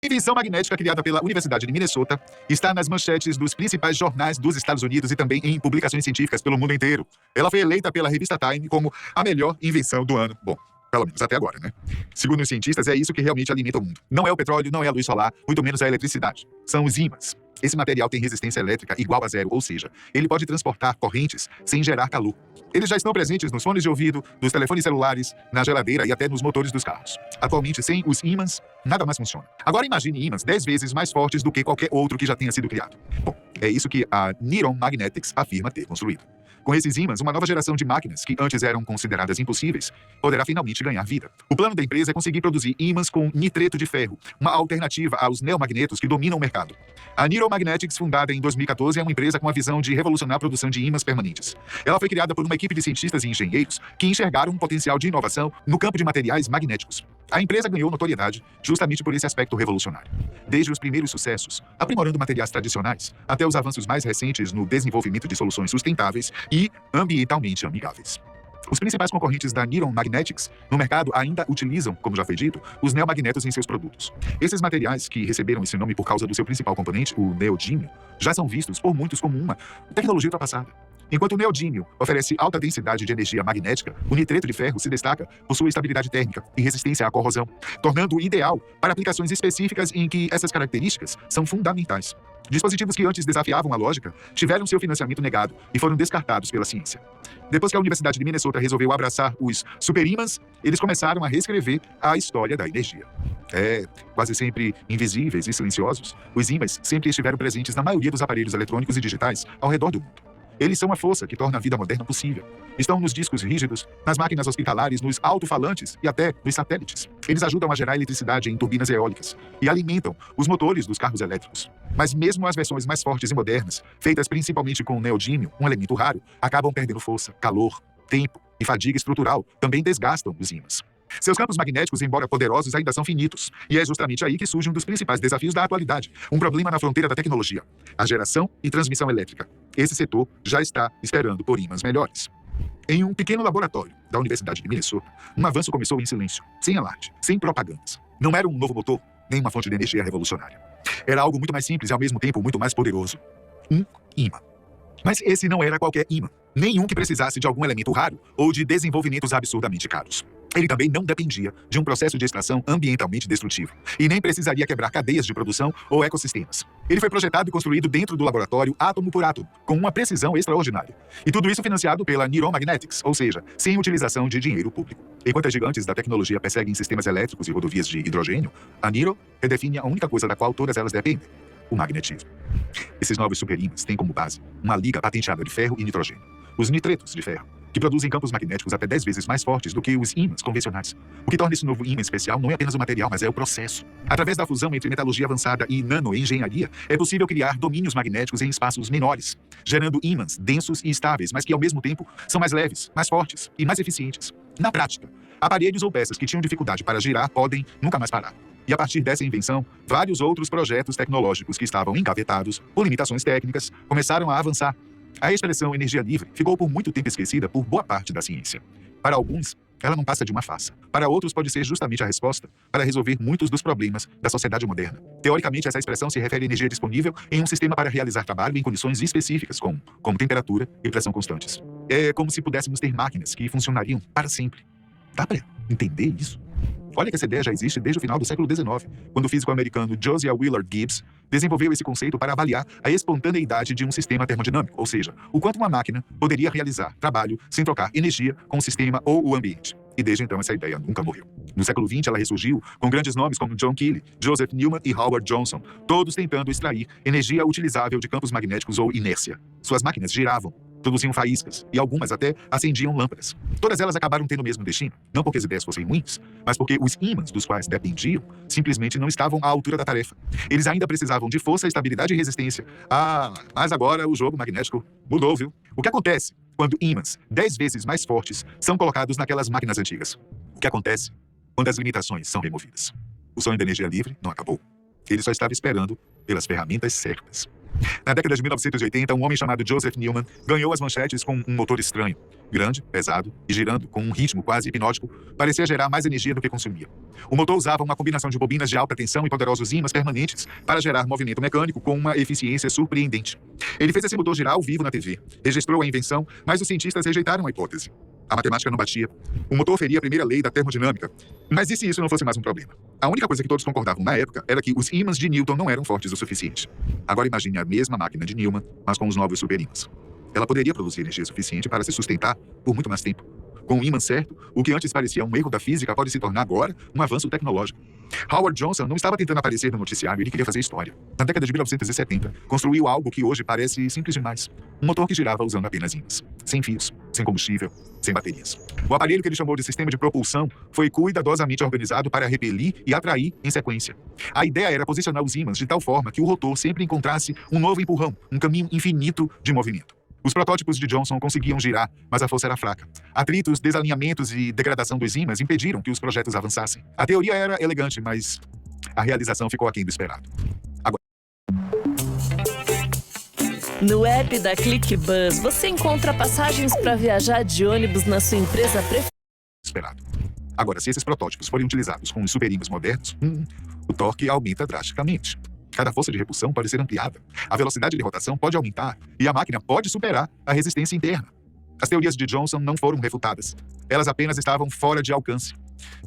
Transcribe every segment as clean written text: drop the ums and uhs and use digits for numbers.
Invenção magnética criada pela Universidade de Minnesota está nas manchetes dos principais jornais dos Estados Unidos e também em publicações científicas pelo mundo inteiro. Ela foi eleita pela revista Time como a melhor invenção do ano. Bom, pelo menos até agora, né? Segundo os cientistas, é isso que realmente alimenta o mundo. Não é o petróleo, não é a luz solar, muito menos a eletricidade. São os ímãs. Esse material tem resistência elétrica igual a zero, ou seja, ele pode transportar correntes sem gerar calor. Eles já estão presentes nos fones de ouvido, nos telefones celulares, na geladeira e até nos motores dos carros. Atualmente, sem os ímãs, nada mais funciona. Agora imagine ímãs 10 vezes mais fortes do que qualquer outro que já tenha sido criado. Bom, é isso que a Niron Magnetics afirma ter construído. Com esses ímãs, uma nova geração de máquinas, que antes eram consideradas impossíveis, poderá finalmente ganhar vida. O plano da empresa é conseguir produzir ímãs com nitreto de ferro, uma alternativa aos neomagnetos que dominam o mercado. A Niron Magnetics, fundada em 2014, é uma empresa com a visão de revolucionar a produção de ímãs permanentes. Ela foi criada por uma equipe de cientistas e engenheiros que enxergaram um potencial de inovação no campo de materiais magnéticos. A empresa ganhou notoriedade justamente por esse aspecto revolucionário. Desde os primeiros sucessos, aprimorando materiais tradicionais, até os avanços mais recentes no desenvolvimento de soluções sustentáveis e ambientalmente amigáveis. Os principais concorrentes da Niron Magnetics no mercado ainda utilizam, como já foi dito, os neomagnetos em seus produtos. Esses materiais, que receberam esse nome por causa do seu principal componente, o neodímio, já são vistos por muitos como uma tecnologia ultrapassada. Enquanto o neodímio oferece alta densidade de energia magnética, o nitreto de ferro se destaca por sua estabilidade térmica e resistência à corrosão, tornando-o ideal para aplicações específicas em que essas características são fundamentais. Dispositivos que antes desafiavam a lógica tiveram seu financiamento negado e foram descartados pela ciência. Depois que a Universidade de Minnesota resolveu abraçar os superímãs, eles começaram a reescrever a história da energia. Quase sempre invisíveis e silenciosos, os ímãs sempre estiveram presentes na maioria dos aparelhos eletrônicos e digitais ao redor do mundo. Eles são a força que torna a vida moderna possível. Estão nos discos rígidos, nas máquinas hospitalares, nos alto-falantes e até nos satélites. Eles ajudam a gerar eletricidade em turbinas eólicas e alimentam os motores dos carros elétricos. Mas mesmo as versões mais fortes e modernas, feitas principalmente com neodímio, um elemento raro, acabam perdendo força, calor, tempo e fadiga estrutural, também desgastam os ímãs. Seus campos magnéticos, embora poderosos, ainda são finitos. E é justamente aí que surge um dos principais desafios da atualidade, um problema na fronteira da tecnologia: a geração e transmissão elétrica. Esse setor já está esperando por ímãs melhores. Em um pequeno laboratório da Universidade de Minnesota, um avanço começou em silêncio, sem alarde, sem propagandas. Não era um novo motor, nem uma fonte de energia revolucionária. Era algo muito mais simples e, ao mesmo tempo, muito mais poderoso. Um ímã. Mas esse não era qualquer ímã. Nenhum que precisasse de algum elemento raro ou de desenvolvimentos absurdamente caros. Ele também não dependia de um processo de extração ambientalmente destrutivo e nem precisaria quebrar cadeias de produção ou ecossistemas. Ele foi projetado e construído dentro do laboratório átomo por átomo, com uma precisão extraordinária. E tudo isso financiado pela Niron Magnetics, ou seja, sem utilização de dinheiro público. Enquanto as gigantes da tecnologia perseguem sistemas elétricos e rodovias de hidrogênio, a Niron redefine a única coisa da qual todas elas dependem: o magnetismo. Esses novos superímãs têm como base uma liga patenteada de ferro e nitrogênio, os nitretos de ferro, que produzem campos magnéticos até 10 vezes mais fortes do que os ímãs convencionais. O que torna esse novo ímã especial não é apenas o material, mas é o processo. Através da fusão entre metalurgia avançada e nanoengenharia, é possível criar domínios magnéticos em espaços menores, gerando ímãs densos e estáveis, mas que ao mesmo tempo são mais leves, mais fortes e mais eficientes. Na prática, aparelhos ou peças que tinham dificuldade para girar podem nunca mais parar. E a partir dessa invenção, vários outros projetos tecnológicos que estavam engavetados por limitações técnicas começaram a avançar. A expressão energia livre ficou por muito tempo esquecida por boa parte da ciência. Para alguns, ela não passa de uma farsa. Para outros, pode ser justamente a resposta para resolver muitos dos problemas da sociedade moderna. Teoricamente, essa expressão se refere à energia disponível em um sistema para realizar trabalho em condições específicas, como temperatura e pressão constantes. É como se pudéssemos ter máquinas que funcionariam para sempre. Dá para entender isso? Olha que essa ideia já existe desde o final do século XIX, quando o físico americano Josiah Willard Gibbs desenvolveu esse conceito para avaliar a espontaneidade de um sistema termodinâmico, ou seja, o quanto uma máquina poderia realizar trabalho sem trocar energia com o sistema ou o ambiente. E desde então essa ideia nunca morreu. No século XX ela ressurgiu com grandes nomes como John Keely, Joseph Newman e Howard Johnson, todos tentando extrair energia utilizável de campos magnéticos ou inércia. Suas máquinas giravam, produziam faíscas e algumas até acendiam lâmpadas. Todas elas acabaram tendo o mesmo destino, não porque as ideias fossem ruins, mas porque os ímãs dos quais dependiam simplesmente não estavam à altura da tarefa. Eles ainda precisavam de força, estabilidade e resistência. Mas agora o jogo magnético mudou, viu? O que acontece quando ímãs 10 vezes mais fortes são colocados naquelas máquinas antigas? O que acontece quando as limitações são removidas? O sonho da energia livre não acabou. Ele só estava esperando pelas ferramentas certas. Na década de 1980, um homem chamado Joseph Newman ganhou as manchetes com um motor estranho. Grande, pesado e girando com um ritmo quase hipnótico, parecia gerar mais energia do que consumia. O motor usava uma combinação de bobinas de alta tensão e poderosos ímãs permanentes para gerar movimento mecânico com uma eficiência surpreendente. Ele fez esse motor girar ao vivo na TV, registrou a invenção, mas os cientistas rejeitaram a hipótese. A matemática não batia. O motor feria a primeira lei da termodinâmica. Mas e se isso não fosse mais um problema? A única coisa que todos concordavam na época era que os ímãs de Newton não eram fortes o suficiente. Agora imagine a mesma máquina de Newman, mas com os novos superímãs. Ela poderia produzir energia suficiente para se sustentar por muito mais tempo. Com o ímã certo, o que antes parecia um erro da física pode se tornar agora um avanço tecnológico. Howard Johnson não estava tentando aparecer no noticiário, ele queria fazer história. Na década de 1970, construiu algo que hoje parece simples demais. Um motor que girava usando apenas ímãs. Sem fios, sem combustível, sem baterias. O aparelho que ele chamou de sistema de propulsão foi cuidadosamente organizado para repelir e atrair em sequência. A ideia era posicionar os ímãs de tal forma que o rotor sempre encontrasse um novo empurrão, um caminho infinito de movimento. Os protótipos de Johnson conseguiam girar, mas a força era fraca. Atritos, desalinhamentos e degradação dos ímãs impediram que os projetos avançassem. A teoria era elegante, mas a realização ficou aquém do esperado. No app da ClickBus, você encontra passagens para viajar de ônibus na sua empresa preferida. Agora, se esses protótipos forem utilizados com os superímãs modernos, o torque aumenta drasticamente. Cada força de repulsão pode ser ampliada, a velocidade de rotação pode aumentar e a máquina pode superar a resistência interna. As teorias de Johnson não foram refutadas. Elas apenas estavam fora de alcance.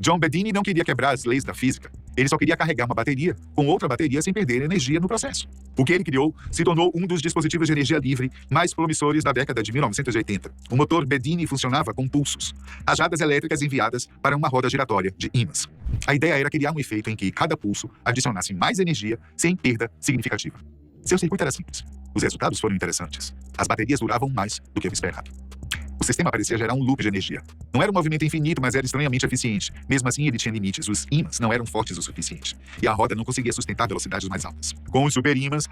John Bedini não queria quebrar as leis da física. Ele só queria carregar uma bateria com outra bateria sem perder energia no processo. O que ele criou se tornou um dos dispositivos de energia livre mais promissores da década de 1980. O motor Bedini funcionava com pulsos, rajadas elétricas enviadas para uma roda giratória de ímãs. A ideia era criar um efeito em que cada pulso adicionasse mais energia sem perda significativa. Seu circuito era simples. Os resultados foram interessantes. As baterias duravam mais do que o esperado. O sistema parecia gerar um loop de energia. Não era um movimento infinito, mas era estranhamente eficiente. Mesmo assim, ele tinha limites. Os ímãs não eram fortes o suficiente. E a roda não conseguia sustentar velocidades mais altas. Com os superímãs,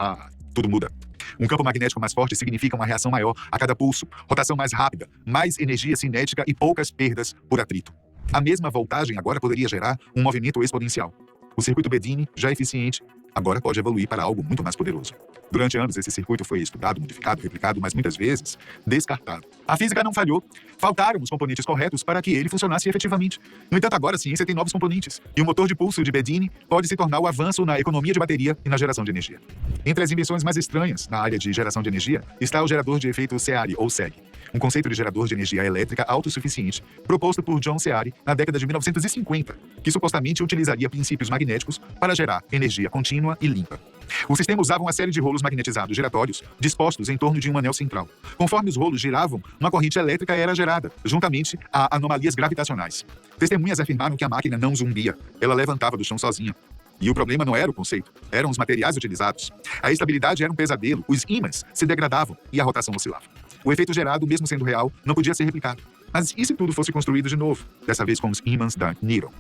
tudo muda. Um campo magnético mais forte significa uma reação maior a cada pulso, rotação mais rápida, mais energia cinética e poucas perdas por atrito. A mesma voltagem agora poderia gerar um movimento exponencial. O circuito Bedini, já eficiente, agora pode evoluir para algo muito mais poderoso. Durante anos, esse circuito foi estudado, modificado, replicado, mas muitas vezes descartado. A física não falhou. Faltaram os componentes corretos para que ele funcionasse efetivamente. No entanto, agora a ciência tem novos componentes. E o motor de pulso de Bedini pode se tornar o avanço na economia de bateria e na geração de energia. Entre as invenções mais estranhas na área de geração de energia está o gerador de efeito Searle, ou SEG, um conceito de gerador de energia elétrica autossuficiente proposto por John Searle na década de 1950, que supostamente utilizaria princípios magnéticos para gerar energia contínua e limpa. O sistema usava uma série de rolos magnetizados giratórios dispostos em torno de um anel central. Conforme os rolos giravam, uma corrente elétrica era gerada, juntamente a anomalias gravitacionais. Testemunhas afirmaram que a máquina não zumbia, ela levantava do chão sozinha. E o problema não era o conceito, eram os materiais utilizados. A estabilidade era um pesadelo, os ímãs se degradavam e a rotação oscilava. O efeito gerado, mesmo sendo real, não podia ser replicado. Mas e se tudo fosse construído de novo, dessa vez com os ímãs da Newton?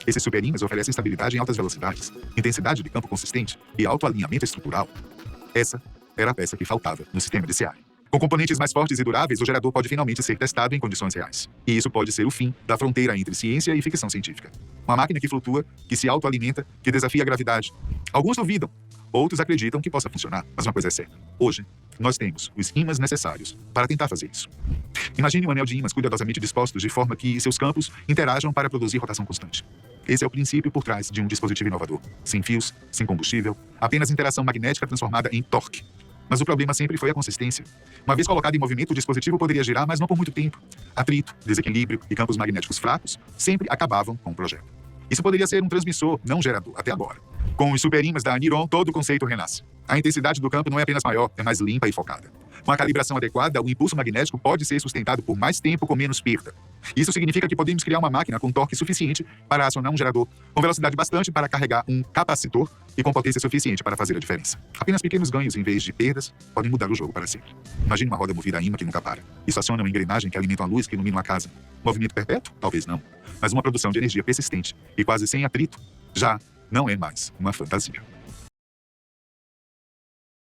Esses superímãs oferecem estabilidade em altas velocidades, intensidade de campo consistente e autoalinhamento estrutural. Essa era a peça que faltava no sistema de Searle. Com componentes mais fortes e duráveis, o gerador pode finalmente ser testado em condições reais. E isso pode ser o fim da fronteira entre ciência e ficção científica. Uma máquina que flutua, que se autoalimenta, que desafia a gravidade. Alguns duvidam, outros acreditam que possa funcionar, mas uma coisa é certa. Hoje, nós temos os ímãs necessários para tentar fazer isso. Imagine um anel de ímãs cuidadosamente dispostos de forma que seus campos interajam para produzir rotação constante. Esse é o princípio por trás de um dispositivo inovador. Sem fios, sem combustível, apenas interação magnética transformada em torque. Mas o problema sempre foi a consistência. Uma vez colocado em movimento, o dispositivo poderia girar, mas não por muito tempo. Atrito, desequilíbrio e campos magnéticos fracos sempre acabavam com o projeto. Isso poderia ser um transmissor, não gerador, até agora. Com os superímãs da Newton, todo o conceito renasce. A intensidade do campo não é apenas maior, é mais limpa e focada. Com a calibração adequada, o impulso magnético pode ser sustentado por mais tempo com menos perda. Isso significa que podemos criar uma máquina com torque suficiente para acionar um gerador, com velocidade bastante para carregar um capacitor e com potência suficiente para fazer a diferença. Apenas pequenos ganhos em vez de perdas podem mudar o jogo para sempre. Imagine uma roda movida a ímã que nunca para. Isso aciona uma engrenagem que alimenta a luz que ilumina uma casa. Movimento perpétuo? Talvez não. Mas uma produção de energia persistente e quase sem atrito já não é mais uma fantasia.